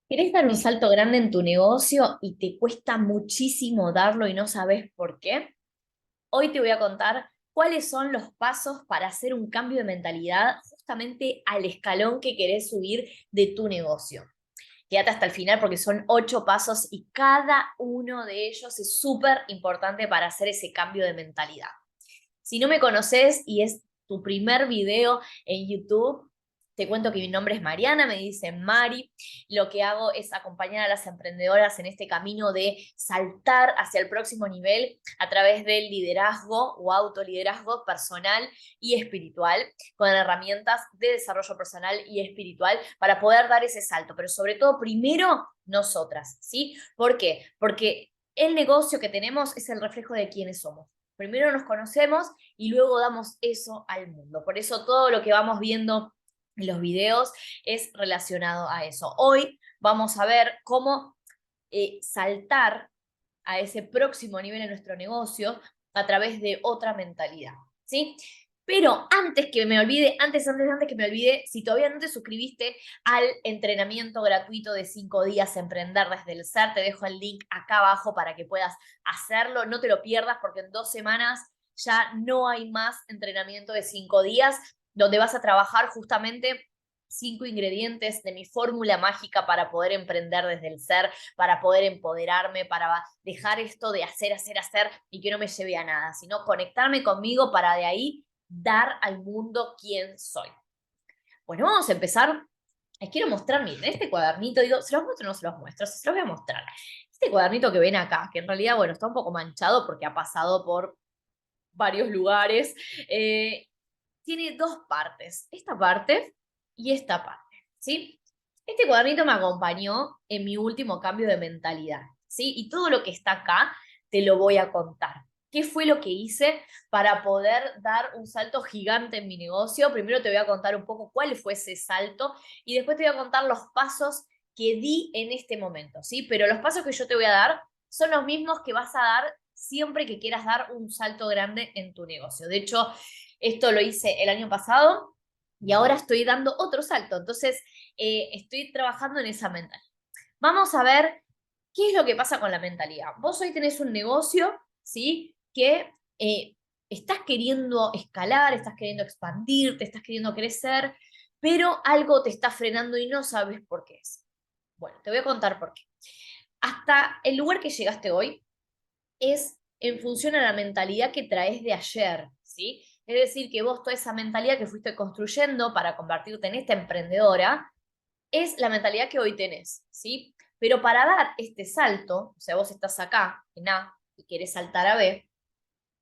¿Querés dar un salto grande en tu negocio y te cuesta muchísimo darlo y no sabes por qué? Hoy te voy a contar cuáles son los pasos para hacer un cambio de mentalidad justamente al escalón que querés subir de tu negocio. Quédate hasta el final porque son 8 pasos y cada uno de ellos es súper importante para hacer ese cambio de mentalidad. Si no me conoces y es tu primer video en YouTube, te cuento que mi nombre es Mariana, me dicen Mari. Lo que hago es acompañar a las emprendedoras en este camino de saltar hacia el próximo nivel a través del liderazgo o autoliderazgo personal y espiritual, con herramientas de desarrollo personal y espiritual para poder dar ese salto. Pero sobre todo, primero, nosotras, ¿sí? ¿Por qué? Porque el negocio que tenemos es el reflejo de quiénes somos. Primero nos conocemos y luego damos eso al mundo. Por eso todo lo que vamos viendo en los videos es relacionado a eso. Hoy vamos a ver cómo saltar a ese próximo nivel en nuestro negocio a través de otra mentalidad, ¿sí? Pero antes que me olvide, antes que me olvide, si todavía no te suscribiste al entrenamiento gratuito de 5 días Emprender desde el Ser, te dejo el link acá abajo para que puedas hacerlo, no te lo pierdas porque en 2 semanas ya no hay más entrenamiento de 5 días, donde vas a trabajar justamente 5 ingredientes de mi fórmula mágica para poder emprender desde el ser, para poder empoderarme, para dejar esto de hacer, hacer, hacer y que no me lleve a nada, sino conectarme conmigo para de ahí dar al mundo quién soy. Bueno, vamos a empezar. Les quiero mostrar, miren, este cuadernito, digo, ¿se los muestro o no se los muestro? Se los voy a mostrar. Este cuadernito que ven acá, que en realidad, bueno, está un poco manchado porque ha pasado por varios lugares, tiene 2 partes, esta parte y esta parte, ¿sí? Este cuadernito me acompañó en mi último cambio de mentalidad, ¿sí? Y todo lo que está acá te lo voy a contar. ¿Qué fue lo que hice para poder dar un salto gigante en mi negocio? Primero te voy a contar un poco cuál fue ese salto y después te voy a contar los pasos que di en este momento, ¿sí? Pero los pasos que yo te voy a dar son los mismos que vas a dar siempre que quieras dar un salto grande en tu negocio. De hecho, esto lo hice el año pasado y ahora estoy dando otro salto. Entonces, estoy trabajando en esa mentalidad. Vamos a ver qué es lo que pasa con la mentalidad. Vos hoy tenés un negocio, ¿sí? Que estás queriendo escalar, estás queriendo expandirte, estás queriendo crecer, pero algo te está frenando y no sabes por qué es. Bueno, te voy a contar por qué. Hasta el lugar que llegaste hoy es en función a la mentalidad que traes de ayer, ¿sí? Es decir, que vos toda esa mentalidad que fuiste construyendo para convertirte en esta emprendedora, es la mentalidad que hoy tenés, ¿sí? Pero para dar este salto, o sea, vos estás acá en A y querés saltar a B,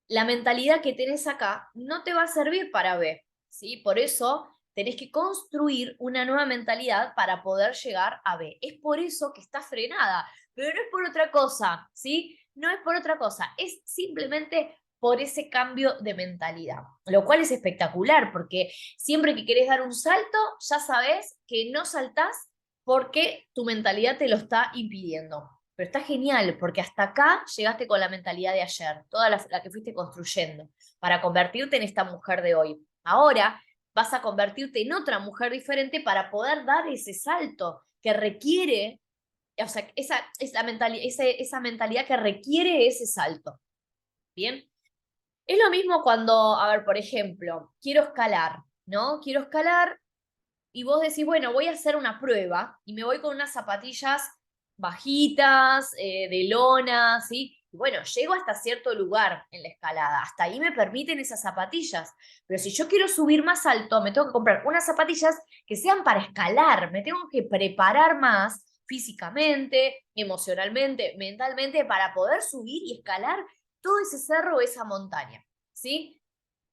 la mentalidad que tenés acá no te va a servir para B, ¿sí? Por eso tenés que construir una nueva mentalidad para poder llegar a B. Es por eso que está frenada, pero no es por otra cosa, ¿sí? No es por otra cosa, es simplemente por ese cambio de mentalidad, lo cual es espectacular porque siempre que querés dar un salto, ya sabes que no saltás porque tu mentalidad te lo está impidiendo. Pero está genial, porque hasta acá llegaste con la mentalidad de ayer, toda la que fuiste construyendo, para convertirte en esta mujer de hoy. Ahora vas a convertirte en otra mujer diferente para poder dar ese salto que requiere, o sea, esa mentalidad que requiere ese salto. ¿Bien? Es lo mismo cuando, a ver, por ejemplo, quiero escalar, ¿no? Quiero escalar y vos decís, bueno, voy a hacer una prueba y me voy con unas zapatillas bajitas, de lona, ¿sí? Y bueno, llego hasta cierto lugar en la escalada, hasta ahí me permiten esas zapatillas, pero si yo quiero subir más alto, me tengo que comprar unas zapatillas que sean para escalar, me tengo que preparar más físicamente, emocionalmente, mentalmente, para poder subir y escalar todo ese cerro o esa montaña, ¿sí?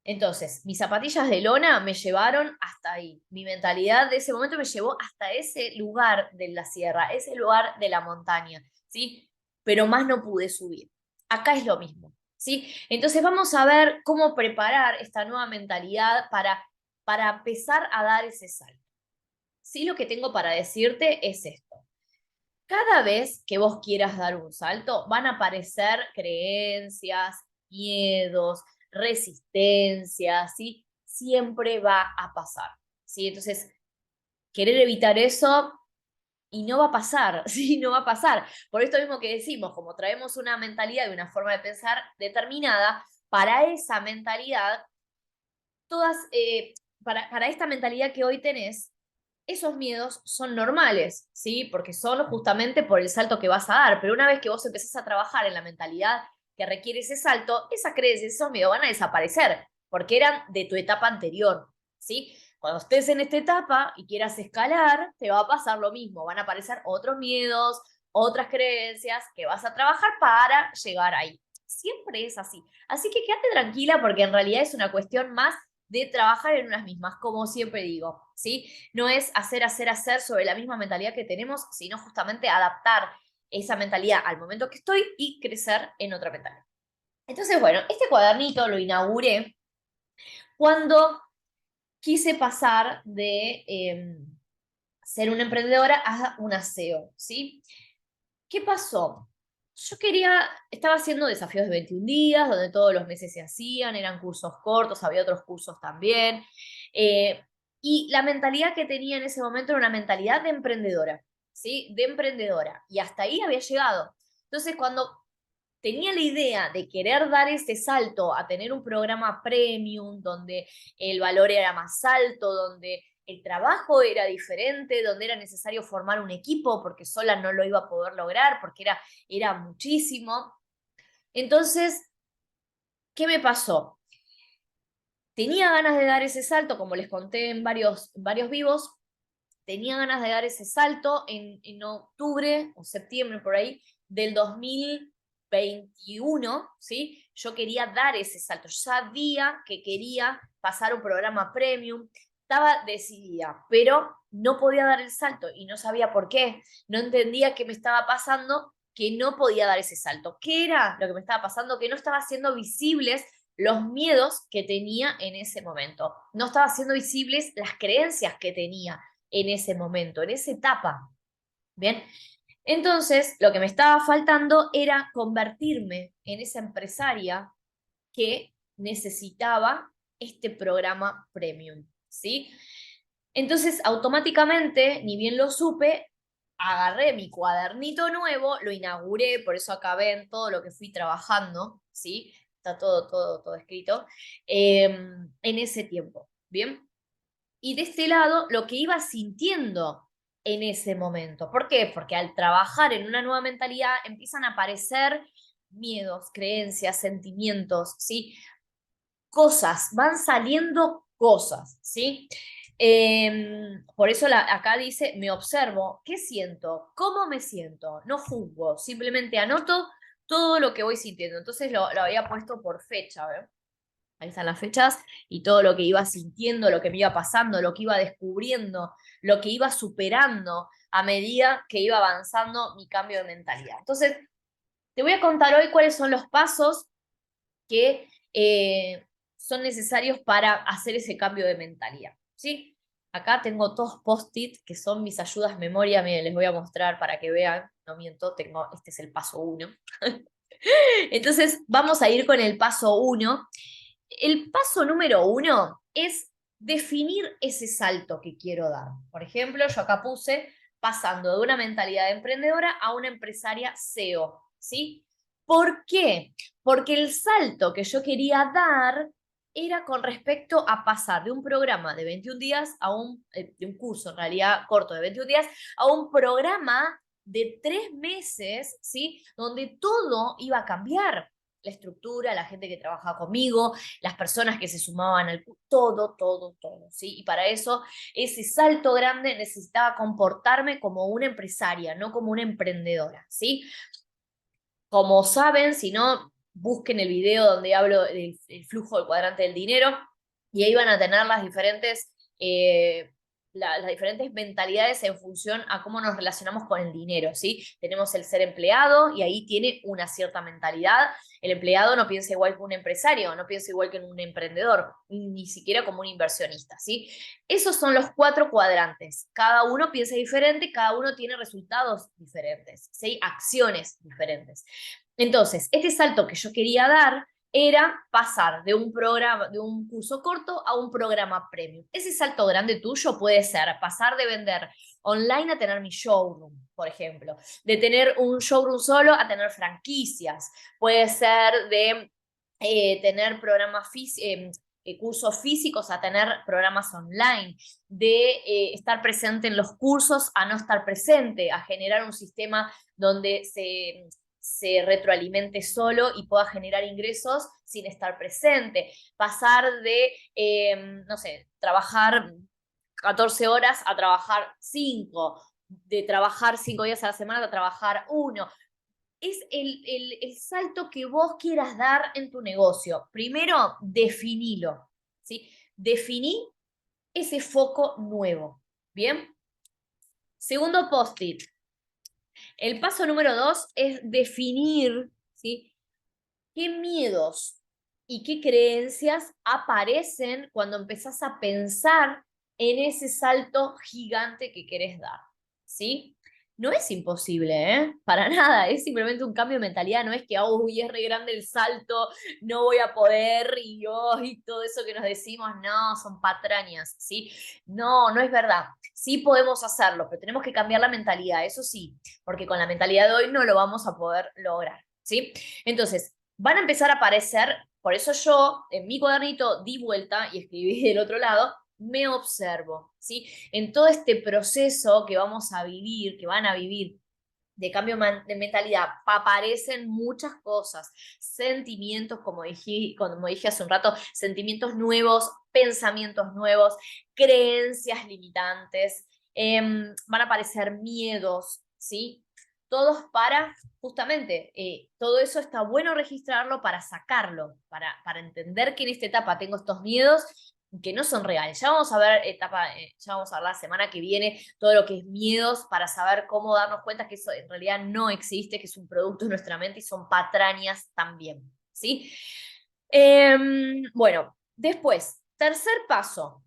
Entonces, mis zapatillas de lona me llevaron hasta ahí. Mi mentalidad de ese momento me llevó hasta ese lugar de la sierra, ese lugar de la montaña, ¿sí? Pero más no pude subir. Acá es lo mismo, ¿sí? Entonces vamos a ver cómo preparar esta nueva mentalidad para empezar a dar ese salto. Sí, lo que tengo para decirte es esto. Cada vez que vos quieras dar un salto, van a aparecer creencias, miedos, resistencias, ¿sí? Siempre va a pasar, ¿sí? Entonces, querer evitar eso Y no va a pasar, ¿sí? No va a pasar. Por esto mismo que decimos, como traemos una mentalidad y una forma de pensar determinada, para esa mentalidad, para esta mentalidad que hoy tenés, esos miedos son normales, ¿sí? Porque son justamente por el salto que vas a dar. Pero una vez que vos empezás a trabajar en la mentalidad que requiere ese salto, esas creencias, esos miedos van a desaparecer, porque eran de tu etapa anterior, ¿sí? Cuando estés en esta etapa y quieras escalar, te va a pasar lo mismo. Van a aparecer otros miedos, otras creencias que vas a trabajar para llegar ahí. Siempre es así. Así que quédate tranquila porque en realidad es una cuestión más de trabajar en unas mismas, como siempre digo, ¿sí? No es hacer sobre la misma mentalidad que tenemos, sino justamente adaptar esa mentalidad al momento que estoy y crecer en otra mentalidad. Entonces, bueno, este cuadernito lo inauguré cuando quise pasar de ser una emprendedora a una SEO, ¿sí? ¿Qué pasó? Yo estaba haciendo desafíos de 21 días, donde todos los meses se hacían, eran cursos cortos, había otros cursos también. eh, y la mentalidad que tenía en ese momento era una mentalidad de emprendedora, ¿sí? De emprendedora. Y hasta ahí había llegado. Entonces, cuando tenía la idea de querer dar este salto a tener un programa premium, donde el valor era más alto, donde el trabajo era diferente, donde era necesario formar un equipo, porque sola no lo iba a poder lograr, porque era muchísimo. Entonces, ¿qué me pasó? Tenía ganas de dar ese salto, como les conté en varios vivos, tenía ganas de dar ese salto en octubre o septiembre por ahí del 2021, ¿sí? Yo quería dar ese salto, yo sabía que quería pasar un programa premium, estaba decidida, pero no podía dar el salto y no sabía por qué, no entendía qué me estaba pasando, que no podía dar ese salto. ¿Qué era lo que me estaba pasando? Que no estaba haciendo visibles los miedos que tenía en ese momento, no estaba haciendo visibles las creencias que tenía en ese momento, en esa etapa. Bien, entonces lo que me estaba faltando era convertirme en esa empresaria que necesitaba este programa premium, ¿sí? Entonces, automáticamente, ni bien lo supe, agarré mi cuadernito nuevo, lo inauguré, por eso acá ven todo lo que fui trabajando, ¿sí? Está todo escrito, en ese tiempo, ¿bien? Y de este lado, lo que iba sintiendo en ese momento. ¿Por qué? Porque al trabajar en una nueva mentalidad empiezan a aparecer miedos, creencias, sentimientos, ¿sí? Cosas, van saliendo cosas, ¿sí? Por eso acá dice, me observo, ¿qué siento? ¿Cómo me siento? No juzgo, simplemente anoto todo lo que voy sintiendo. Entonces lo había puesto por fecha, ¿ves? Ahí están las fechas y todo lo que iba sintiendo, lo que me iba pasando, lo que iba descubriendo, lo que iba superando a medida que iba avanzando mi cambio de mentalidad. Entonces, te voy a contar hoy cuáles son los pasos que son necesarios para hacer ese cambio de mentalidad, ¿sí? Acá tengo todos post-it que son mis ayudas memoria. Miren, les voy a mostrar para que vean, no miento, este es el paso 1. Entonces, vamos a ir con el paso 1. El paso número 1 es definir ese salto que quiero dar. Por ejemplo, yo acá puse pasando de una mentalidad de emprendedora a una empresaria SEO, ¿sí? ¿Por qué? Porque el salto que yo quería dar era con respecto a pasar de un programa de 21 días de un curso en realidad corto de 21 días a un programa de 3 meses, ¿sí? Donde todo iba a cambiar. La estructura, la gente que trabajaba conmigo, las personas que se sumaban al todo, ¿sí? Y para eso, ese salto grande necesitaba comportarme como una empresaria, no como una emprendedora, ¿sí? Como saben, si no, busquen el video donde hablo del flujo del cuadrante del dinero y ahí van a tener las diferentes mentalidades en función a cómo nos relacionamos con el dinero, ¿sí? Tenemos el ser empleado y ahí tiene una cierta mentalidad. El empleado no piensa igual que un empresario, no piensa igual que un emprendedor, ni siquiera como un inversionista, ¿sí? Esos son los 4 cuadrantes. Cada uno piensa diferente, cada uno tiene resultados diferentes, ¿sí? Acciones diferentes. Entonces, este salto que yo quería dar era pasar de un curso corto a un programa premium. Ese salto grande tuyo puede ser pasar de vender online a tener mi showroom, por ejemplo, de tener un showroom solo a tener franquicias, puede ser de tener cursos físicos a tener programas online, de estar presente en los cursos a no estar presente, a generar un sistema donde se retroalimente solo y pueda generar ingresos sin estar presente. Pasar de, no sé, trabajar 14 horas a trabajar 5, de trabajar 5 días a la semana a trabajar 1. Es el salto que vos quieras dar en tu negocio. Primero, definilo, ¿sí? Definí ese foco nuevo, ¿bien? Segundo post-it. El paso número 2 es definir, ¿sí? ¿Qué miedos y qué creencias aparecen cuando empezás a pensar en ese salto gigante que querés dar? ¿Sí? No es imposible, ¿eh? Para nada, es simplemente un cambio de mentalidad, no es que, uy, es re grande el salto, no voy a poder, y todo eso que nos decimos, no, son patrañas, ¿sí? No, no es verdad. Sí podemos hacerlo, pero tenemos que cambiar la mentalidad, eso sí, porque con la mentalidad de hoy no lo vamos a poder lograr, ¿sí? Entonces, van a empezar a aparecer, por eso yo en mi cuadernito di vuelta y escribí del otro lado, me observo, ¿sí? En todo este proceso que vamos a vivir, que van a vivir de cambio de mentalidad, aparecen muchas cosas, sentimientos, como dije hace un rato, sentimientos nuevos, pensamientos nuevos, creencias limitantes, van a aparecer miedos, ¿sí? Todos para, justamente, todo eso está bueno registrarlo para sacarlo, para entender que en esta etapa tengo estos miedos que no son reales. Ya vamos a ver ya vamos a ver la semana que viene todo lo que es miedos para saber cómo darnos cuenta que eso en realidad no existe, que es un producto de nuestra mente y son patrañas también, ¿sí? Bueno, después, tercer paso.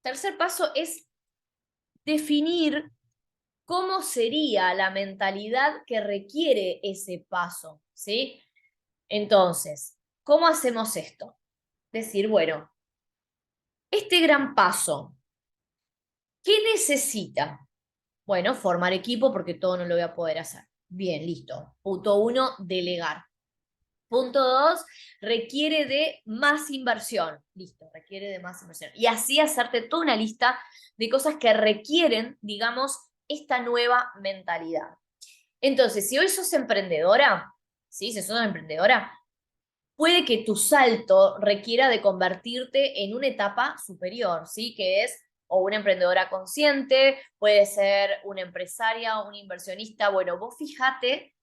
Tercer paso es definir cómo sería la mentalidad que requiere ese paso, ¿sí? Entonces, ¿cómo hacemos esto? Decir, bueno, este gran paso, ¿qué necesita? Bueno, formar equipo porque todo no lo voy a poder hacer. Bien, listo. Punto 1, delegar. Punto 2, requiere de más inversión. Listo, requiere de más inversión. Y así hacerte toda una lista de cosas que requieren, digamos, esta nueva mentalidad. Entonces, si hoy sos emprendedora, ¿sí? Si sos una emprendedora, puede que tu salto requiera de convertirte en una etapa superior, ¿sí? Que es o una emprendedora consciente, puede ser una empresaria o un inversionista. Bueno, vos fíjate,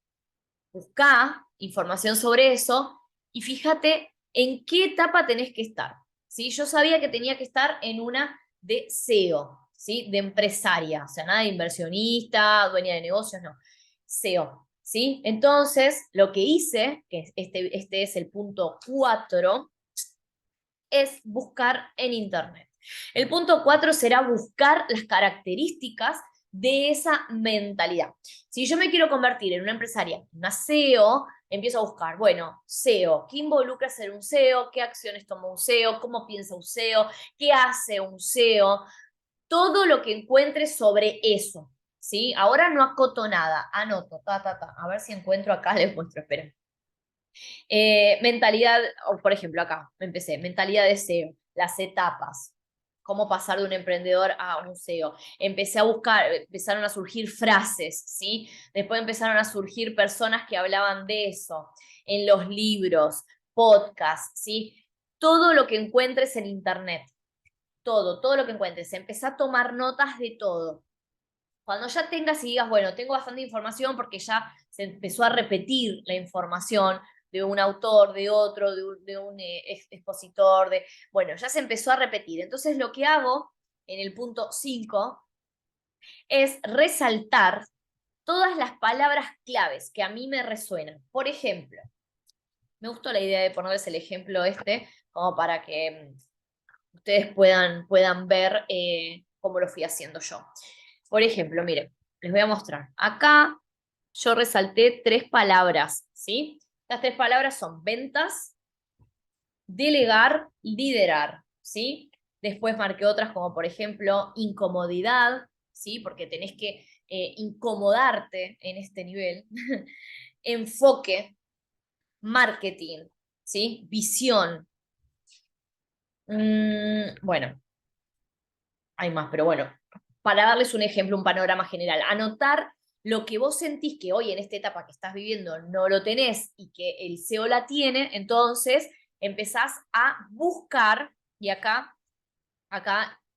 buscá información sobre eso y fíjate en qué etapa tenés que estar, ¿sí? Yo sabía que tenía que estar en una de SEO, ¿sí? De empresaria, o sea, nada de inversionista, dueña de negocios, no. SEO, ¿sí? Entonces, lo que hice, que este es el punto 4, es buscar en Internet. El punto 4 será buscar las características de esa mentalidad. Si yo me quiero convertir en una empresaria, una SEO, empiezo a buscar, bueno, SEO, ¿qué involucra ser un SEO? ¿Qué acciones toma un SEO? ¿Cómo piensa un SEO? ¿Qué hace un SEO? Todo lo que encuentre sobre eso, ¿sí? Ahora no acoto nada, anoto, a ver si encuentro acá, les muestro, esperen. Mentalidad, por ejemplo, acá empecé, mentalidad de SEO, las etapas, cómo pasar de un emprendedor a un SEO. Empecé a buscar, empezaron a surgir frases, ¿sí? Después empezaron a surgir personas que hablaban de eso, en los libros, podcasts, ¿sí? Todo lo que encuentres en Internet, todo lo que encuentres. Empecé a tomar notas de todo. Cuando ya tengas y digas, bueno, tengo bastante información porque ya se empezó a repetir la información de un autor, de otro, de un expositor, bueno, ya se empezó a repetir. Entonces lo que hago en el punto 5 es resaltar todas las palabras claves que a mí me resuenan. Por ejemplo, me gustó la idea de ponerles el ejemplo como para que ustedes puedan ver cómo lo fui haciendo yo. Por ejemplo, miren, les voy a mostrar. Acá yo resalté 3 palabras, ¿sí? Las 3 palabras son ventas, delegar, liderar, ¿sí? Después marqué otras como, por ejemplo, incomodidad, ¿sí? Porque tenés que incomodarte en este nivel. Enfoque, marketing, ¿sí? Visión. Bueno, hay más, pero bueno, para darles un ejemplo, un panorama general, anotar lo que vos sentís que hoy en esta etapa que estás viviendo no lo tenés y que el SEO la tiene, entonces empezás a buscar, y acá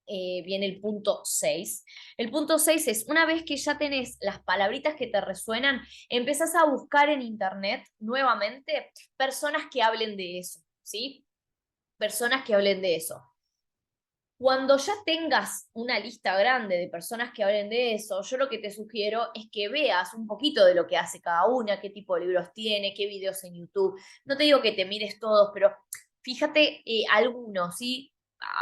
viene el punto 6. El punto 6 es, una vez que ya tenés las palabritas que te resuenan, empezás a buscar en internet nuevamente personas que hablen de eso, ¿sí? Personas que hablen de eso. Cuando ya tengas una lista grande de personas que hablen de eso, yo lo que te sugiero es que veas un poquito de lo que hace cada una, qué tipo de libros tiene, qué videos en YouTube. No te digo que te mires todos, pero fíjate algunos, ¿sí?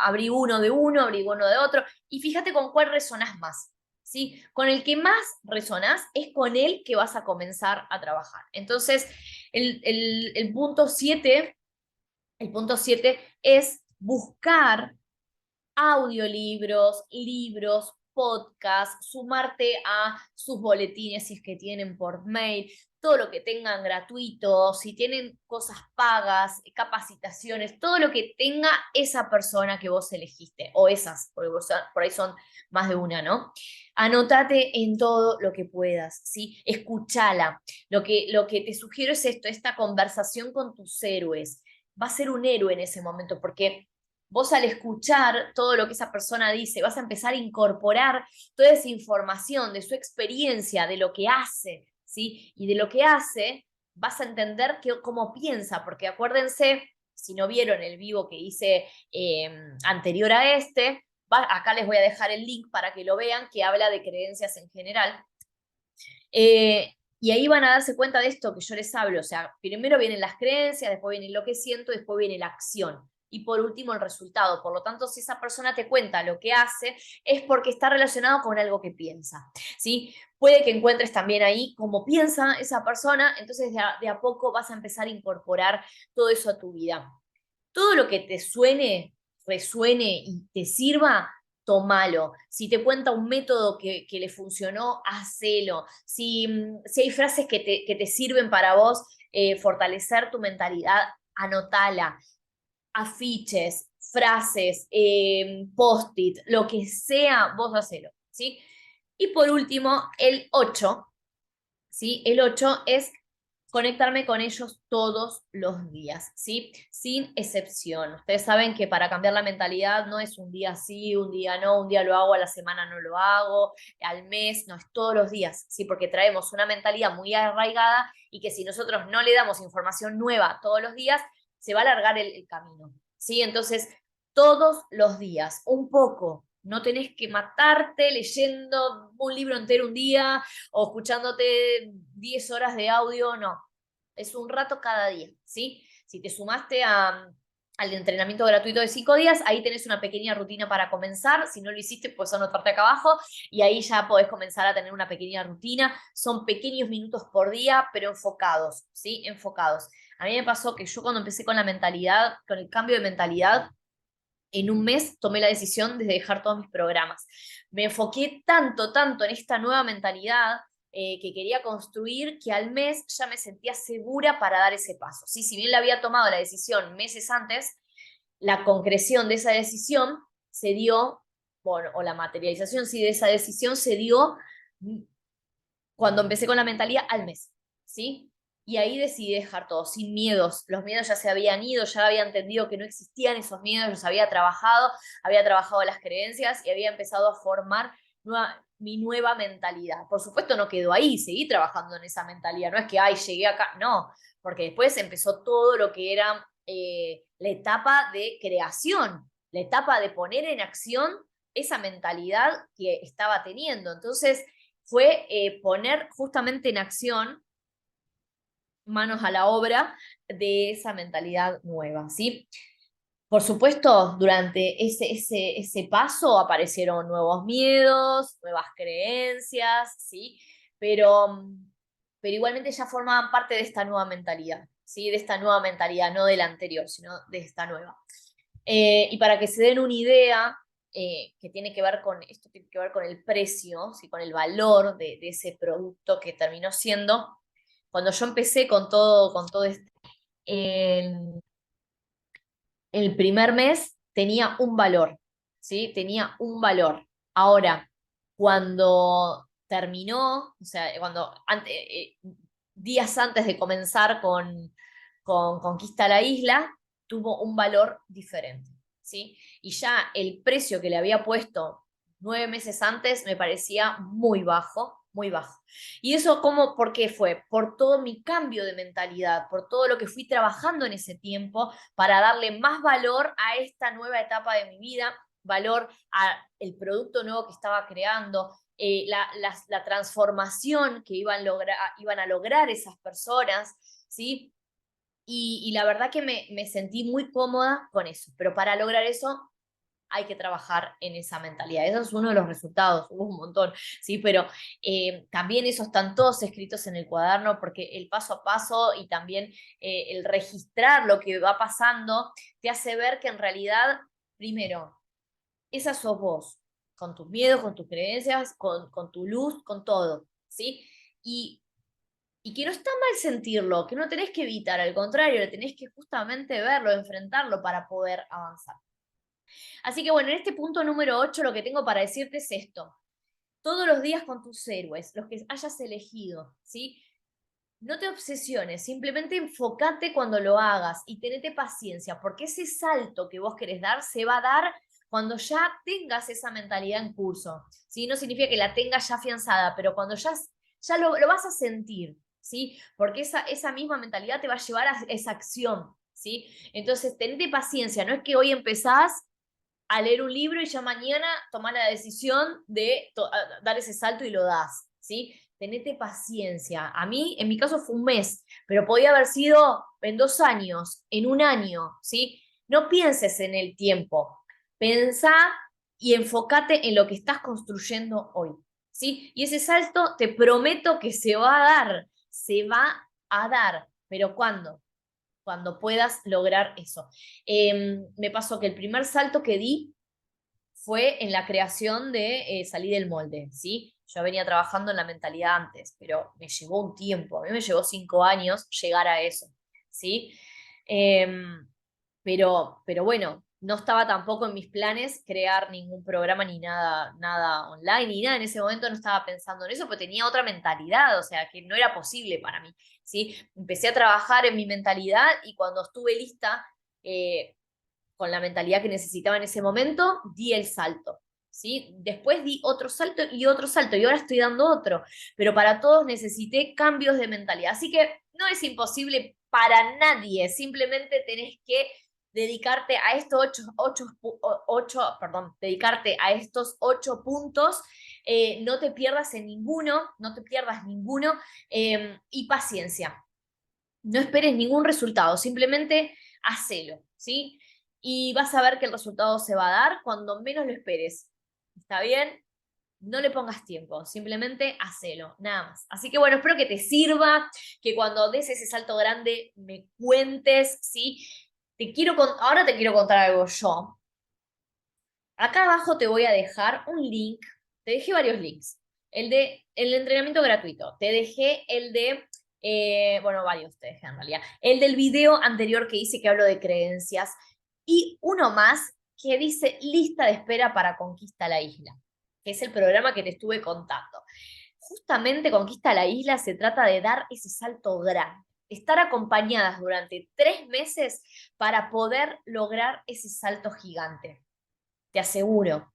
Abrí uno, abrí uno de otro, y fíjate con cuál resonás más, ¿sí? Con el que más resonás es con el que vas a comenzar a trabajar. Entonces, el punto 7, el punto 7 es buscar audiolibros, libros, podcasts, sumarte a sus boletines si es que tienen por mail, todo lo que tengan gratuito, si tienen cosas pagas, capacitaciones, todo lo que tenga esa persona que vos elegiste, o esas, porque por ahí son más de una, ¿no? Anótate en todo lo que puedas, ¿sí? Escúchala. Lo que te sugiero es esto, esta conversación con tus héroes. Va a ser un héroe en ese momento, porque vos al escuchar todo lo que esa persona dice, vas a empezar a incorporar toda esa información de su experiencia, de lo que hace, ¿sí? Y de lo que hace, vas a entender cómo piensa, porque acuérdense, si no vieron el vivo que hice anterior a este, acá les voy a dejar el link para que lo vean, que habla de creencias en general. Y ahí van a darse cuenta de esto que yo les hablo, o sea, primero vienen las creencias, después viene lo que siento, después viene la acción y por último el resultado. Por lo tanto, si esa persona te cuenta lo que hace, es porque está relacionado con algo que piensa, ¿sí? Puede que encuentres también ahí cómo piensa esa persona, entonces de a poco vas a empezar a incorporar todo eso a tu vida. Todo lo que te suene, resuene y te sirva, tomalo. Si te cuenta un método que le funcionó, hacelo. Si hay frases que te sirven para vos fortalecer tu mentalidad, anotala. Afiches, frases, post-it, lo que sea, vos hacelo, ¿sí? Y por último, el 8, ¿sí? El 8 es conectarme con ellos todos los días, ¿sí? Sin excepción. Ustedes saben que para cambiar la mentalidad no es un día sí, un día no, un día lo hago, a la semana no lo hago, al mes, no, es todos los días, ¿sí? Porque traemos una mentalidad muy arraigada y que si nosotros no le damos información nueva todos los días, se va a alargar el camino, ¿sí? Entonces, todos los días, un poco. No tenés que matarte leyendo un libro entero un día, o escuchándote 10 horas de audio, no. Es un rato cada día, ¿sí? Si te sumaste al entrenamiento gratuito de 5 días, ahí tenés una pequeña rutina para comenzar. Si no lo hiciste, puedes anotarte acá abajo y ahí ya podés comenzar a tener una pequeña rutina. Son pequeños minutos por día, pero enfocados, ¿sí? Enfocados. A mí me pasó que yo cuando empecé con la mentalidad, con el cambio de mentalidad, en un mes tomé la decisión de dejar todos mis programas. Me enfoqué tanto, tanto en esta nueva mentalidad que quería construir, que al mes ya me sentía segura para dar ese paso. ¿Sí? Si bien la había tomado la decisión meses antes, la concreción de esa decisión se dio, bueno, o la materialización sí de esa decisión se dio cuando empecé con la mentalidad al mes, ¿sí? Y ahí decidí dejar todo, sin miedos. Los miedos ya se habían ido, ya había entendido que no existían esos miedos, los había trabajado las creencias y había empezado a formar mi nueva mentalidad. Por supuesto no quedó ahí, seguí trabajando en esa mentalidad, no es que, ay, llegué acá, no, porque después empezó todo lo que era la etapa de creación, la etapa de poner en acción esa mentalidad que estaba teniendo. Entonces, fue poner justamente en acción, manos a la obra, de esa mentalidad nueva, ¿sí? Por supuesto, durante ese paso aparecieron nuevos miedos, nuevas creencias, ¿sí? Pero, pero igualmente ya formaban parte de esta nueva mentalidad, ¿sí? De esta nueva mentalidad, no de la anterior, sino de esta nueva. Y para que se den una idea, que tiene que ver con, esto tiene que ver con el precio, ¿sí? Con el valor de ese producto que terminó siendo. Cuando yo empecé con todo esto, el primer mes tenía un valor, ¿sí? Tenía un valor. Ahora, cuando terminó, o sea, días antes de comenzar con Conquista la Isla, tuvo un valor diferente, ¿sí? Y ya el precio que le había puesto 9 meses antes me parecía muy bajo, muy bajo. ¿Y eso cómo, por qué fue? Por todo mi cambio de mentalidad, por todo lo que fui trabajando en ese tiempo para darle más valor a esta nueva etapa de mi vida, valor al producto nuevo que estaba creando, la transformación que iban a lograr esas personas, ¿sí? Y la verdad que me sentí muy cómoda con eso, pero para lograr eso hay que trabajar en esa mentalidad. Eso es uno de los resultados, hubo un montón, ¿sí? Pero también esos están todos escritos en el cuaderno, porque el paso a paso y también el registrar lo que va pasando te hace ver que en realidad, primero, esa sos vos, con tus miedos, con tus creencias, con tu luz, con todo, ¿sí? Y, y que no está mal sentirlo, que no tenés que evitar, al contrario, tenés que justamente verlo, enfrentarlo para poder avanzar. Así que bueno, en este punto número 8 lo que tengo para decirte es esto. Todos los días con tus héroes, los que hayas elegido, ¿sí? No te obsesiones, simplemente enfócate cuando lo hagas y tenete paciencia, porque ese salto que vos querés dar se va a dar cuando ya tengas esa mentalidad en curso, ¿sí? No significa que la tengas ya afianzada, pero cuando ya lo vas a sentir, ¿sí? Porque esa misma mentalidad te va a llevar a esa acción, ¿sí? Entonces, tenete paciencia, no es que hoy empezás a leer un libro y ya mañana tomar la decisión de dar ese salto y lo das, ¿sí? Tenete paciencia. A mí, en mi caso, fue un mes, pero podía haber sido en 2 años, en un año, ¿sí? No pienses en el tiempo. Pensá y enfócate en lo que estás construyendo hoy, ¿sí? Y ese salto te prometo que se va a dar, se va a dar. ¿Pero cuándo? Cuando puedas lograr eso. Me pasó que el primer salto que di fue en la creación de Salí del Molde, ¿sí? Yo venía trabajando en la mentalidad antes, pero me llevó un tiempo, a mí me llevó 5 años llegar a eso, ¿sí? Pero bueno, no estaba tampoco en mis planes crear ningún programa ni nada, nada online, ni nada, en ese momento no estaba pensando en eso, pero tenía otra mentalidad, o sea, que no era posible para mí, ¿sí? Empecé a trabajar en mi mentalidad y cuando estuve lista, con la mentalidad que necesitaba en ese momento, di el salto, ¿sí? Después di otro salto, y ahora estoy dando otro, pero para todos necesité cambios de mentalidad, así que no es imposible para nadie, simplemente tenés que dedicarte a estos dedicarte a estos 8 puntos, no te pierdas en ninguno, no te pierdas ninguno, y paciencia. No esperes ningún resultado, simplemente hacelo, ¿sí? Y vas a ver que el resultado se va a dar cuando menos lo esperes. ¿Está bien? No le pongas tiempo, simplemente hacelo, nada más. Así que bueno, espero que te sirva, que cuando des ese salto grande me cuentes, ¿sí? Ahora te quiero contar algo yo. Acá abajo te voy a dejar un link, te dejé varios links. El de el entrenamiento gratuito, te dejé el de, bueno, varios te dejé en realidad. El del video anterior que hice que hablo de creencias y uno más que dice lista de espera para Conquista la Isla, que es el programa que te estuve contando. Justamente Conquista la Isla se trata de dar ese salto grande, estar acompañadas durante 3 meses para poder lograr ese salto gigante. Te aseguro,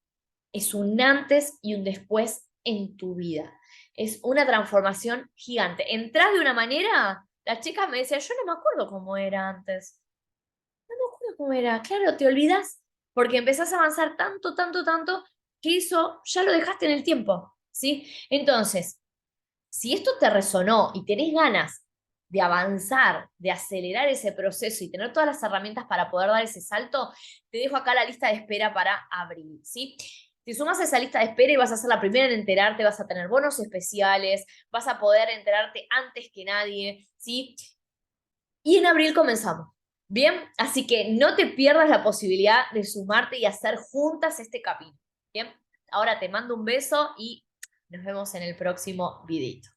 es un antes y un después en tu vida. Es una transformación gigante. Entrás de una manera, la chica me decía, yo no me acuerdo cómo era antes. No me acuerdo cómo era. Claro, te olvidas porque empezás a avanzar tanto, tanto, tanto, que eso ya lo dejaste en el tiempo, ¿sí? Entonces, si esto te resonó y tenés ganas de avanzar, de acelerar ese proceso y tener todas las herramientas para poder dar ese salto, te dejo acá la lista de espera para abril, ¿sí? Te sumas a esa lista de espera y vas a ser la primera en enterarte, vas a tener bonos especiales, vas a poder enterarte antes que nadie, ¿sí? Y en abril comenzamos. Bien, así que no te pierdas la posibilidad de sumarte y hacer juntas este camino. Bien, ahora te mando un beso y nos vemos en el próximo videito.